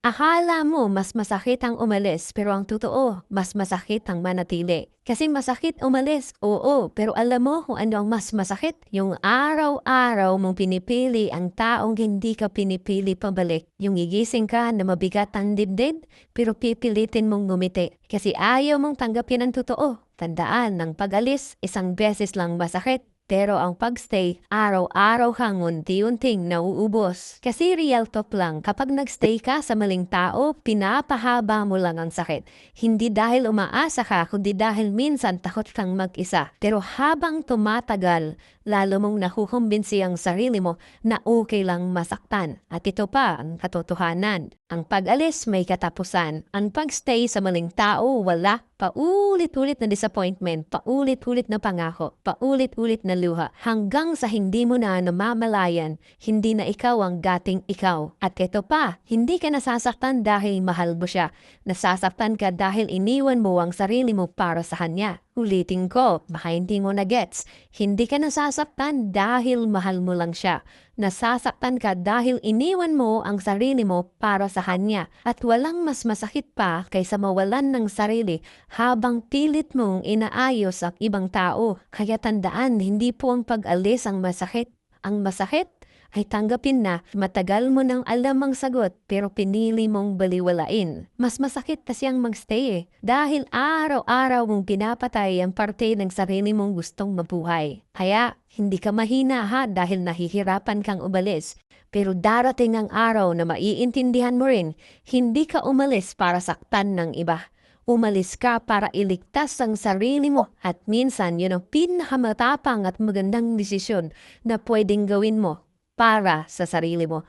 Akala mo mas masakit ang umalis pero ang totoo, mas masakit ang manatili. Kasi masakit umalis, oo, pero alam mo kung ano ang mas masakit? Yung araw-araw mong pinipili ang taong hindi ka pinipili pabalik. Yung gigising ka na mabigat ang dibdib, pero pipilitin mong ngumiti. Kasi ayaw mong tanggapin ang totoo. Tandaan, ng pag-alis, isang beses lang masakit. Pero ang pagstay, araw-araw kang unti-unting nauubos. Kasi real talk lang, kapag nagstay ka sa maling tao, pinapahaba mo lang ang sakit. Hindi dahil umaasa ka, kundi dahil minsan takot kang mag-isa. Pero habang tumatagal, lalo mong nakukumbinsi ang sarili mo na okay lang masaktan. At ito pa ang katotohanan. Ang pag-alis may katapusan. Ang pagstay sa maling tao, wala. Paulit-ulit na disappointment, paulit-ulit na pangako, paulit-ulit na luha, hanggang sa hindi mo na namamalayan, hindi na ikaw ang dating ikaw. At ito pa, hindi ka nasasaktan dahil mahal mo siya. Nasasaktan ka dahil iniwan mo ang sarili mo para sa kanya. Ulitin ko, baka hindi mo na-gets. Hindi ka nasasaktan dahil mahal mo lang siya. Nasasaktan ka dahil iniwan mo ang sarili mo para sa kanya. At walang mas masakit pa kaysa mawalan ng sarili habang pilit mong inaayos ang ibang tao. Kaya tandaan, hindi po ang pag-alis ang masakit. Ang masakit ay tanggapin na matagal mo nang alam ang sagot pero pinili mong baliwalain. Mas masakit kasi ang magstay dahil araw-araw mong pinapatay ang parte ng sarili mong gustong mabuhay. Kaya hindi ka mahina ha dahil nahihirapan kang umalis. Pero darating ang araw na maiintindihan mo rin, hindi ka umalis para saktan ng iba. Umalis ka para iligtas ang sarili mo at minsan yun ang pinakamatapang at magandang desisyon na pwedeng gawin mo para sa sarili mo.